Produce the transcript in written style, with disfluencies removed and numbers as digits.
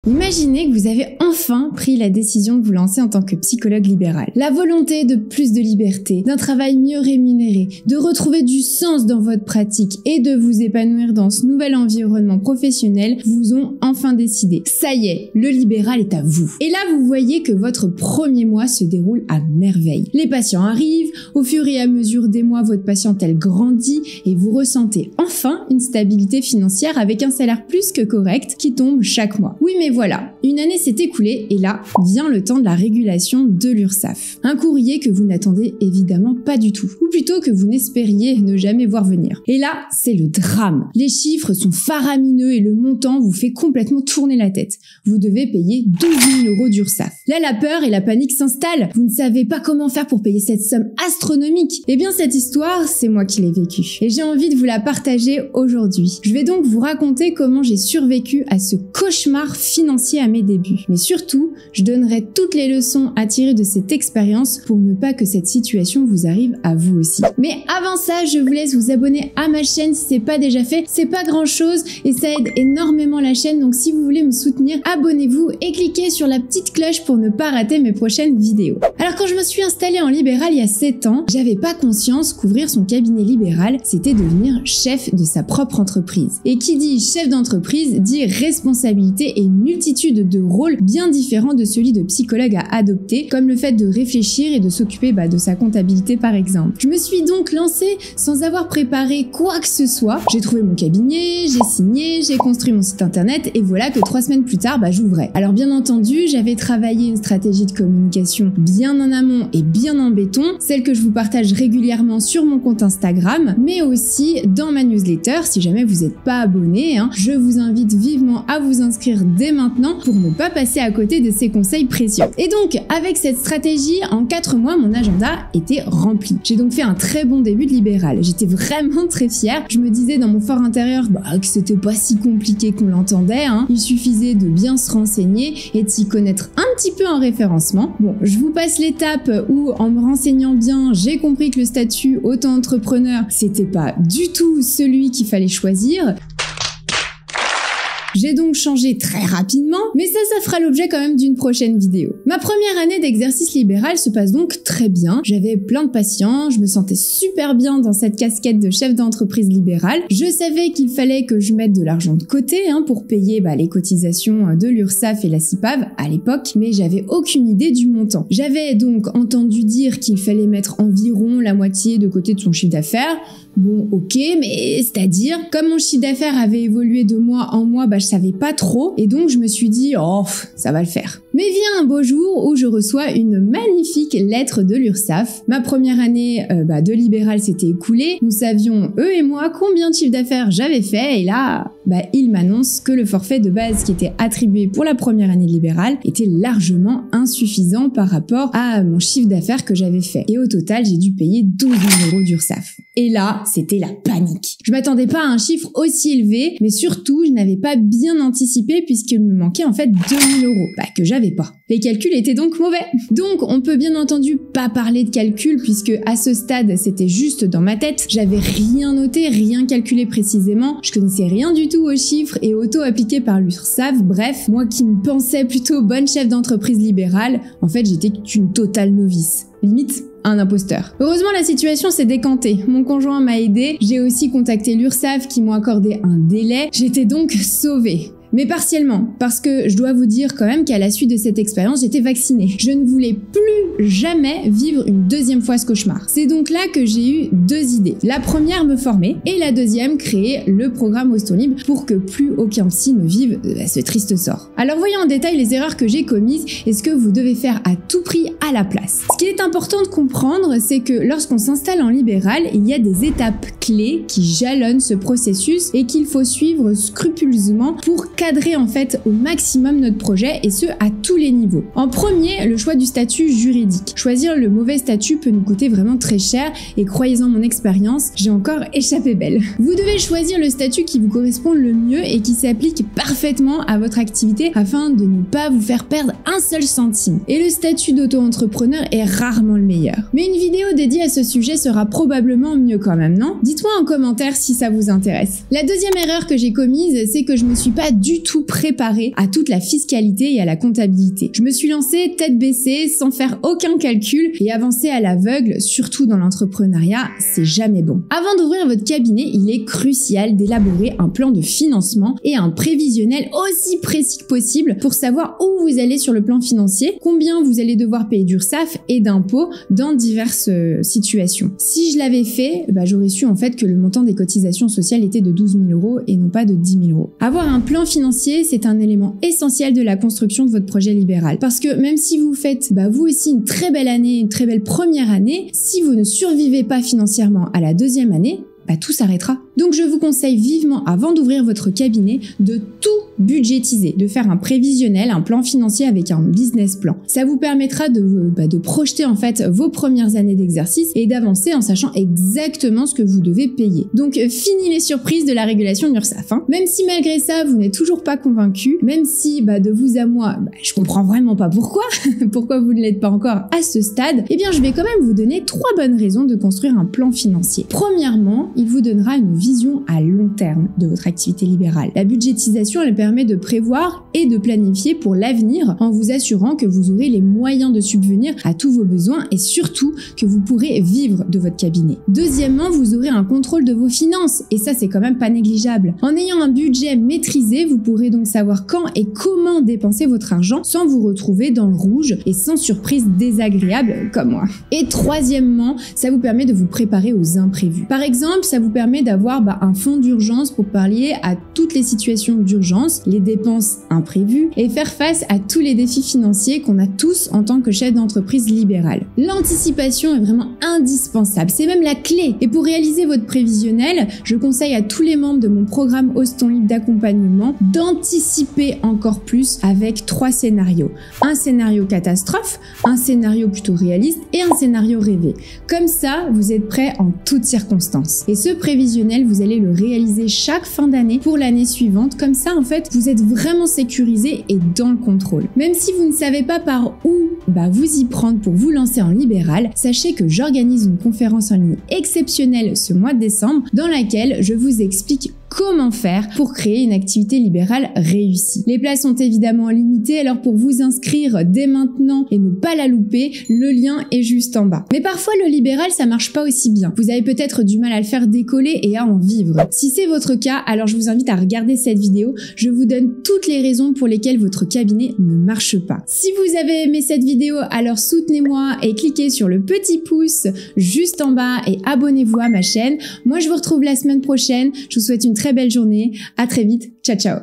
Imaginez que vous avez enfin pris la décision de vous lancer en tant que psychologue libéral. La volonté de plus de liberté, d'un travail mieux rémunéré, de retrouver du sens dans votre pratique et de vous épanouir dans ce nouvel environnement professionnel vous ont enfin décidé. Ça y est, le libéral est à vous. Et là, vous voyez que votre premier mois se déroule à merveille. Les patients arrivent, au fur et à mesure des mois, votre patientèle grandit et vous ressentez enfin une stabilité financière avec un salaire plus que correct qui tombe chaque mois. Oui, mais voilà, une année s'est écoulée et là vient le temps de la régulation de l'URSSAF. Un courrier que vous n'attendez évidemment pas du tout, ou plutôt que vous n'espériez ne jamais voir venir. Et là, c'est le drame. Les chiffres sont faramineux et le montant vous fait complètement tourner la tête. Vous devez payer 12 000 € d'URSSAF. Là, la peur et la panique s'installent. Vous ne savez pas comment faire pour payer cette somme astronomique. Eh bien, cette histoire, c'est moi qui l'ai vécue. Et j'ai envie de vous la partager aujourd'hui. Je vais donc vous raconter comment j'ai survécu à ce cauchemar financier à mes débuts. Mais surtout, je donnerai toutes les leçons à tirer de cette expérience pour ne pas que cette situation vous arrive à vous aussi. Mais avant ça, je vous laisse vous abonner à ma chaîne si c'est pas déjà fait. C'est pas grand chose et ça aide énormément la chaîne. Donc si vous voulez me soutenir, abonnez-vous et cliquez sur la petite cloche pour ne pas rater mes prochaines vidéos. Alors quand je me suis installée en libéral il y a 7 ans, j'avais pas conscience qu'ouvrir son cabinet libéral, c'était devenir chef de sa propre entreprise. Et qui dit chef d'entreprise dit responsabilité et une multitude de rôles bien différents de celui de psychologue à adopter, comme le fait de réfléchir et de s'occuper de sa comptabilité par exemple. Je me suis donc lancée sans avoir préparé quoi que ce soit. J'ai trouvé mon cabinet, j'ai signé, j'ai construit mon site internet et voilà que 3 semaines plus tard, j'ouvrais. Alors bien entendu, j'avais travaillé une stratégie de communication bien en amont et bien en béton, celle que je vous partage régulièrement sur mon compte Instagram, mais aussi dans ma newsletter. Si jamais vous n'êtes pas abonné, je vous invite vivement à vous inscrire dès maintenant pour ne pas passer à côté de ces conseils précieux. Et donc, avec cette stratégie, en 4 mois, mon agenda était rempli. J'ai donc fait un très bon début de libéral. J'étais vraiment très fière. Je me disais dans mon fort intérieur que c'était pas si compliqué qu'on l'entendait. Il suffisait de bien se renseigner et de s'y connaître un petit peu en référencement. Bon, je vous passe l'étape où, en me renseignant bien, j'ai compris que le statut auto-entrepreneur, c'était pas du tout celui qu'il fallait choisir. J'ai donc changé très rapidement, mais ça fera l'objet quand même d'une prochaine vidéo. Ma première année d'exercice libéral se passe donc très bien. J'avais plein de patients, je me sentais super bien dans cette casquette de chef d'entreprise libérale. Je savais qu'il fallait que je mette de l'argent de côté pour payer les cotisations de l'URSSAF et la CIPAV à l'époque, mais j'avais aucune idée du montant. J'avais donc entendu dire qu'il fallait mettre environ la moitié de côté de son chiffre d'affaires. Bon, ok, mais c'est-à-dire, comme mon chiffre d'affaires avait évolué de mois en mois, je savais pas trop, et donc je me suis dit, oh, ça va le faire. Mais vient un beau jour où je reçois une magnifique lettre de l'URSSAF. Ma première année de libéral s'était écoulée, nous savions, eux et moi, combien de chiffre d'affaires j'avais fait, et là, il m'annonce que le forfait de base qui était attribué pour la première année de libéral était largement insuffisant par rapport à mon chiffre d'affaires que j'avais fait. Et au total, j'ai dû payer 12 000 € d'URSSAF. Et là, c'était la panique. Je m'attendais pas à un chiffre aussi élevé, mais surtout, je n'avais pas bien anticipé puisqu'il me manquait en fait 2 000 € que j'avais pas. Les calculs étaient donc mauvais. Donc, on peut bien entendu pas parler de calcul puisque à ce stade, c'était juste dans ma tête. J'avais rien noté, rien calculé précisément. Je connaissais rien du tout aux chiffres et auto-appliqués par l'URSSAF. Bref, moi qui me pensais plutôt bonne chef d'entreprise libérale, en fait, j'étais qu'une totale novice. Limite, un imposteur. Heureusement, la situation s'est décantée. Mon conjoint m'a aidé. J'ai aussi contacté l'URSSAF qui m'ont accordé un délai. J'étais donc sauvée. Mais partiellement, parce que je dois vous dire quand même qu'à la suite de cette expérience, j'étais vaccinée. Je ne voulais plus jamais vivre une deuxième fois ce cauchemar. C'est donc là que j'ai eu 2 idées. La première, me former, et la deuxième, créer le programme Ose ton libre pour que plus aucun psy ne vive ce triste sort. Alors voyons en détail les erreurs que j'ai commises et ce que vous devez faire à tout prix à la place. Ce qu'il est important de comprendre, c'est que lorsqu'on s'installe en libéral, il y a des étapes clés qui jalonnent ce processus et qu'il faut suivre scrupuleusement pour cadrer en fait au maximum notre projet et ce à tous les niveaux. En premier, le choix du statut juridique. Choisir le mauvais statut peut nous coûter vraiment très cher et croyez-en mon expérience, j'ai encore échappé belle. Vous devez choisir le statut qui vous correspond le mieux et qui s'applique parfaitement à votre activité afin de ne pas vous faire perdre un seul centime. Et le statut d'auto-entrepreneur est rarement le meilleur. Mais une vidéo dédiée à ce sujet sera probablement mieux quand même, non? Dites-moi en commentaire si ça vous intéresse. La deuxième erreur que j'ai commise, c'est que je me suis pas du du tout préparée à toute la fiscalité et à la comptabilité. Je me suis lancée tête baissée, sans faire aucun calcul et avancer à l'aveugle, surtout dans l'entrepreneuriat, c'est jamais bon. Avant d'ouvrir votre cabinet, il est crucial d'élaborer un plan de financement et un prévisionnel aussi précis que possible pour savoir où vous allez sur le plan financier, combien vous allez devoir payer d'URSSAF et d'impôts dans diverses situations. Si je l'avais fait, j'aurais su en fait que le montant des cotisations sociales était de 12 000 € et non pas de 10 000 €. Avoir un plan financier, c'est un élément essentiel de la construction de votre projet libéral. Parce que même si vous faites vous aussi une très belle année, une très belle première année, si vous ne survivez pas financièrement à la deuxième année, tout s'arrêtera. Donc je vous conseille vivement, avant d'ouvrir votre cabinet, de tout budgétiser, de faire un prévisionnel, un plan financier avec un business plan. Ça vous permettra de projeter en fait vos premières années d'exercice et d'avancer en sachant exactement ce que vous devez payer. Donc fini les surprises de la régulation de l'URSSAF. Même si malgré ça, vous n'êtes toujours pas convaincu, même si de vous à moi, je comprends vraiment pas pourquoi, pourquoi vous ne l'êtes pas encore à ce stade, eh bien je vais quand même vous donner 3 bonnes raisons de construire un plan financier. Premièrement, il vous donnera une vision à long terme de votre activité libérale. La budgétisation, elle permet de prévoir et de planifier pour l'avenir en vous assurant que vous aurez les moyens de subvenir à tous vos besoins et surtout que vous pourrez vivre de votre cabinet. Deuxièmement, vous aurez un contrôle de vos finances et ça, c'est quand même pas négligeable. En ayant un budget maîtrisé, vous pourrez donc savoir quand et comment dépenser votre argent sans vous retrouver dans le rouge et sans surprise désagréable comme moi. Et troisièmement, ça vous permet de vous préparer aux imprévus. Par exemple, ça vous permet d'avoir un fonds d'urgence pour pallier à toutes les situations d'urgence, les dépenses imprévues et faire face à tous les défis financiers qu'on a tous en tant que chef d'entreprise libérale. L'anticipation est vraiment indispensable, c'est même la clé. Et pour réaliser votre prévisionnel, je conseille à tous les membres de mon programme Ose ton libre d'accompagnement d'anticiper encore plus avec 3 scénarios. Un scénario catastrophe, un scénario plutôt réaliste et un scénario rêvé. Comme ça, vous êtes prêts en toutes circonstances. Et ce prévisionnel, vous allez le réaliser chaque fin d'année pour l'année suivante. Comme ça, en fait, vous êtes vraiment sécurisé et dans le contrôle. Même si vous ne savez pas par où vous y prendre pour vous lancer en libéral, sachez que j'organise une conférence en ligne exceptionnelle ce mois de décembre dans laquelle je vous explique comment faire pour créer une activité libérale réussie. Les places sont évidemment limitées, alors pour vous inscrire dès maintenant et ne pas la louper, le lien est juste en bas. Mais parfois le libéral ça marche pas aussi bien. Vous avez peut-être du mal à le faire décoller et à en vivre. Si c'est votre cas, alors je vous invite à regarder cette vidéo. Je vous donne toutes les raisons pour lesquelles votre cabinet ne marche pas. Si vous avez aimé cette vidéo, alors soutenez-moi et cliquez sur le petit pouce juste en bas et abonnez-vous à ma chaîne. Moi je vous retrouve la semaine prochaine. Je vous souhaite une très belle journée. À très vite. Ciao, ciao.